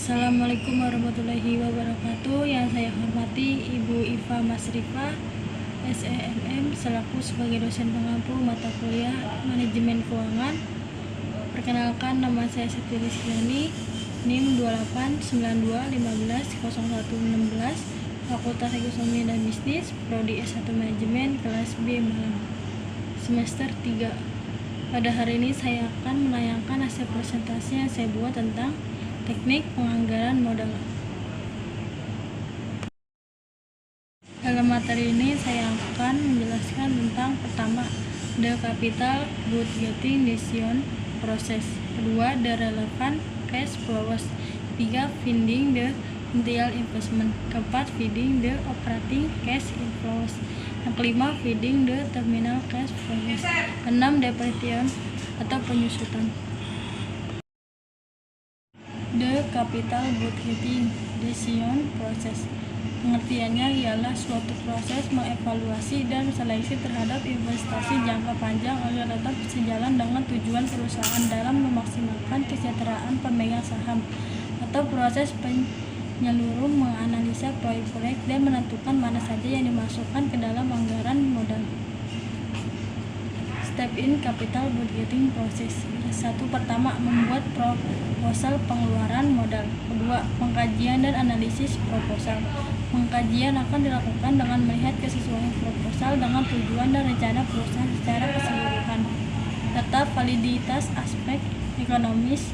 Assalamualaikum warahmatullahi wabarakatuh. Yang saya hormati Ibu Iva Masrifa, SEMM, selaku sebagai dosen pengampu mata kuliah Manajemen Keuangan. Perkenalkan, nama saya Siti Rizkyani, NIM 2892150116, Fakultas Ekonomi dan Bisnis, Prodi S1 Manajemen, kelas B Malang, semester 3. Pada hari ini saya akan menayangkan hasil presentasi yang saya buat tentang teknik penganggaran modal. Dalam materi ini saya akan menjelaskan tentang pertama, the capital budgeting decision process. Kedua, the relevant cash flows. Tiga, finding the initial investment. Keempat, feeding the operating cash inflows. Yang kelima, feeding the terminal cash flows. Enam, depletion atau penyusutan. The capital budgeting decision process. Pengertiannya ialah suatu proses mengevaluasi dan seleksi terhadap investasi jangka panjang agar tetap sejalan dengan tujuan perusahaan dalam memaksimalkan kesejahteraan pemegang saham, atau proses penyeluruh menganalisa proyek-proyek dan menentukan mana saja yang dimasukkan ke dalam anggaran modal. Step in capital budgeting process. Satu, pertama, membuat proposal pengeluaran modal. Kedua, pengkajian dan analisis proposal. Pengkajian akan dilakukan dengan melihat kesesuaian proposal dengan tujuan dan rencana perusahaan secara keseluruhan, serta validitas aspek ekonomis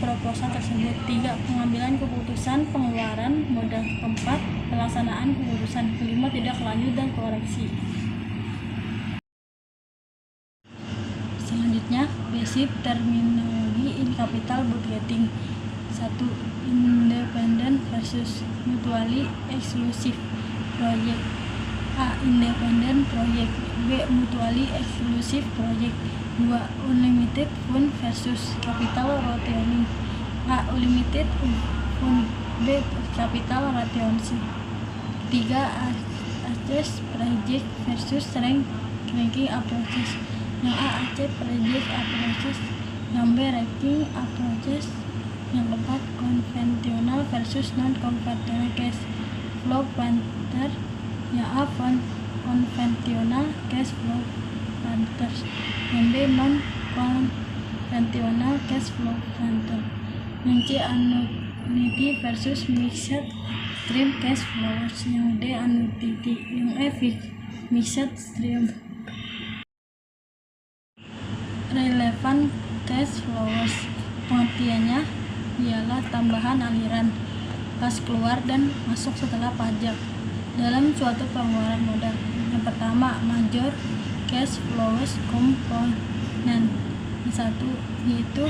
proposal tersebut. Tiga, pengambilan keputusan pengeluaran modal. Keempat, pelaksanaan keputusan. Kelima, tindak lanjut dan koreksi. Selanjutnya, basic terminologi in capital budgeting. 1. Independent versus mutually exclusive project. A. Independent project. B. Mutually exclusive project. 2. Unlimited fund versus capital rotation. A. Unlimited fund. B. Capital rotation. 3. Access project versus ranking approaches. Yang A. Access project approaches. Yang B. Ranking approaches. Yang keempat, konvensional versus non-konvensional cash flow planter. Yang A. konvensional cash flow planters. Yang B. non-konvensional cash flow planter. Yang C. annuity versus mixed stream cash flows. Yang D. annuity. Yang E. mixed stream. Relevant cash flows. Pengertiannya ialah tambahan aliran kas keluar dan masuk setelah pajak dalam suatu pengeluaran modal. Yang pertama, major cash flows component. Satu, yaitu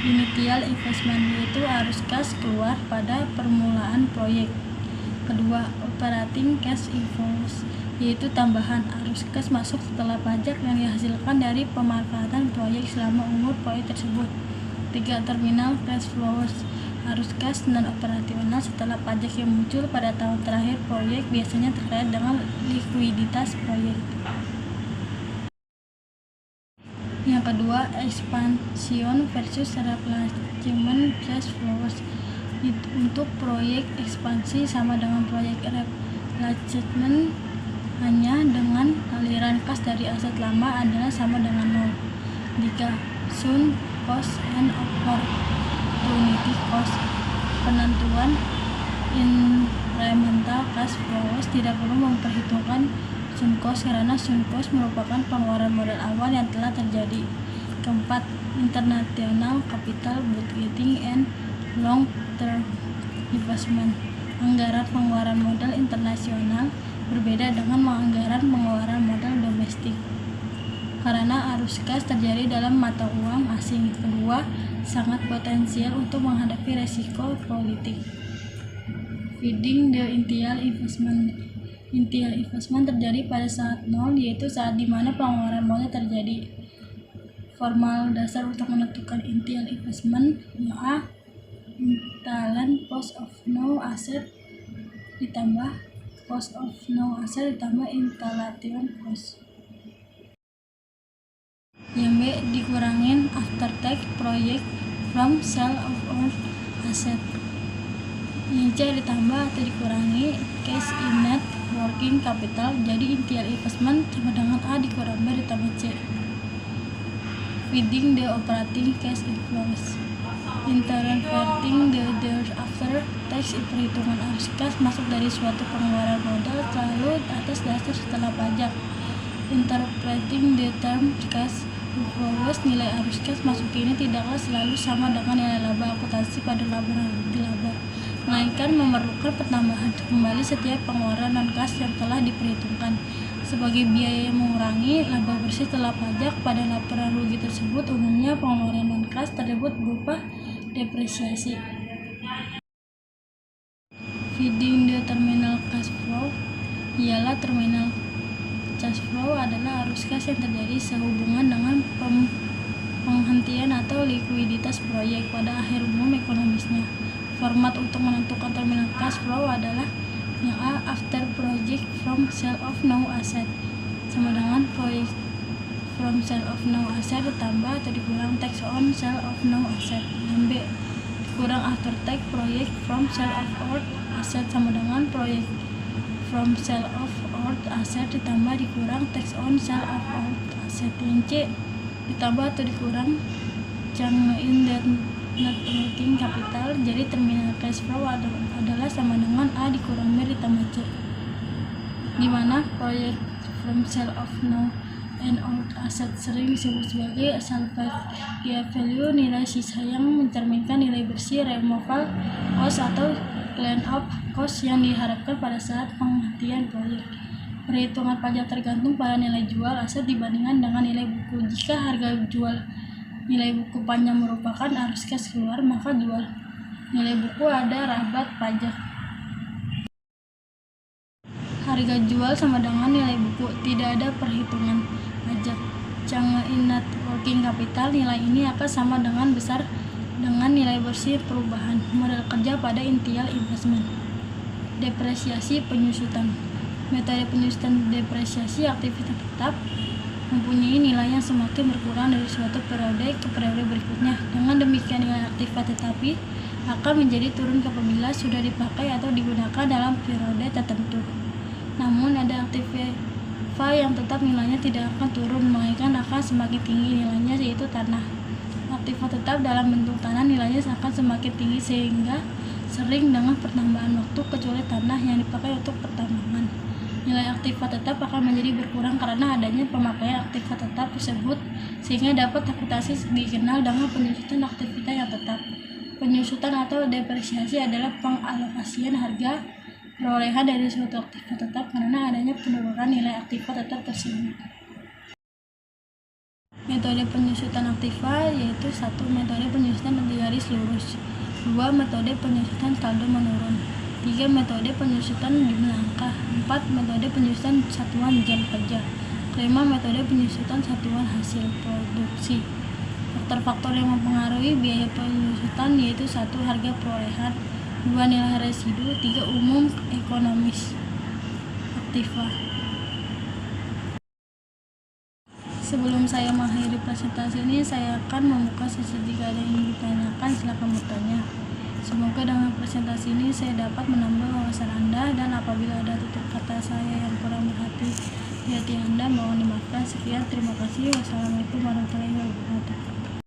initial investment, yaitu arus kas keluar pada permulaan proyek. Kedua, operating cash inflows, yaitu tambahan arus kas masuk setelah pajak yang dihasilkan dari pemanfaatan proyek selama umur proyek tersebut. 3. Terminal cash flows, arus kas non operasional setelah pajak yang muncul pada tahun terakhir proyek, biasanya terkait dengan likuiditas proyek. Yang kedua, expansion versus replacement cash flows. Untuk proyek ekspansi sama dengan proyek replacement, hanya dengan aliran kas dari aset lama adalah sama dengan 0. 3. Sunk cost and opportunity cost. Penentuan incremental cash flows tidak perlu memperhitungkan sunk cost karena sunk cost merupakan pengeluaran modal awal yang telah terjadi. Keempat, international capital budgeting and long term investment. Anggaran pengeluaran modal internasional berbeda dengan anggaran pengeluaran modal domestik karena arus kas terjadi dalam mata uang asing. Kedua, sangat potensial untuk menghadapi resiko politik. Feeding the initial investment. Initial investment terjadi pada saat 0, yaitu saat dimana pengeluaran modal terjadi. Formal dasar untuk menentukan initial investment. Yang A. Initial cost of no asset ditambah cost of no asset ditambah installation cost. Yang B. Dikurangin after tax project from sale of asset. Yang C ditambah atau dikurangi cash in net working capital, jadi initial investment sama dengan A dikurang B ditambah C. Feeding the operating cash inflows. Interpreting the thereafter tax, perhitungan arus kas masuk dari suatu pengeluaran modal selalu atas dasar setelah pajak. Interpreting the term cash inflows, nilai arus kas masuk ini tidaklah selalu sama dengan nilai laba akuntansi pada laba, melainkan memerlukan pertambahan kembali setiap pengeluaran non-kas yang telah diperhitungkan sebagai biaya yang mengurangi laba bersih setelah pajak. Pada laporan rugi tersebut umumnya pengeluaran non-kas tersebut berupa depresiasi. Feeding the terminal cash flow ialah terminal cash flow adalah arus kas yang terjadi sehubungan dengan penghentian atau likuiditas proyek pada akhir umum ekonomisnya. Format untuk menentukan terminal cash flow adalah yang A, after project from sale of no asset, sama dengan project from sale of no asset ditambah atau dikurang tax on sale of no asset. Dan B, dikurang after tax project from sale of old asset, sama dengan project from sale of old asset ditambah dikurang tax on sale of old asset. Yang C, ditambah atau dikurang change in the net working capital, jadi terminal cash flow adalah sama dengan A dikurang B ditambah C, di mana project from sale of no and old asset sering disebut sebagai salvage value, nilai sisa yang mencerminkan nilai bersih removal cost atau clean up cost yang diharapkan pada saat penghentian proyek. Perhitungan pajak tergantung pada nilai jual aset dibandingkan dengan nilai buku. Jika harga jual nilai buku panjang merupakan arus kas keluar, maka jual nilai buku ada rabat pajak. Harga jual sama dengan nilai buku, tidak ada perhitungan pajak. Change in net working capital, nilai ini akan sama dengan besar dengan nilai bersih perubahan modal kerja pada initial investment. Depresiasi penyusutan. Metode penyusutan depresiasi aktivitas tetap mempunyai nilai yang semakin berkurang dari suatu periode ke periode berikutnya. Dengan demikian nilai aktiva tetapi akan menjadi turun apabila sudah dipakai atau digunakan dalam periode tertentu. Namun ada aktiva yang tetap nilainya tidak akan turun, melainkan akan semakin tinggi nilainya, yaitu tanah. Aktiva tetap dalam bentuk tanah nilainya akan semakin tinggi sehingga sering dengan pertambahan waktu, kecuali tanah yang dipakai untuk pertambangan. Nilai aktiva tetap akan menjadi berkurang karena adanya pemakaian aktiva tetap tersebut, sehingga dapat akuntansi dikenal dengan penyusutan aktivitas yang tetap. Penyusutan atau depresiasi adalah pengalokasian harga perolehan dari suatu aktiva tetap karena adanya penurunan nilai aktiva tetap tersebut. Metode penyusutan aktiva yaitu 1. Metode penyusutan garis lurus, 2. Metode penyusutan saldo menurun, 3. Metode penyusutan jumlah angka, 4. Metode penyusutan satuan jam kerja, 5. Metode penyusutan satuan hasil produksi. Faktor-faktor yang mempengaruhi biaya penyusutan yaitu 1. Harga perolehan, 2. Nilai residu, 3. Umum ekonomis aktiva. Sebelum saya mengakhiri presentasi ini, saya akan membuka sesi jika ada yang ingin ditanyakan, silakan bertanya. Semoga dengan presentasi ini saya dapat menambah wawasan Anda, dan apabila ada tutur kata saya yang kurang berhati di hati Anda, mohon dimaafkan. Sekian, terima kasih. Wassalamualaikum warahmatullahi wabarakatuh.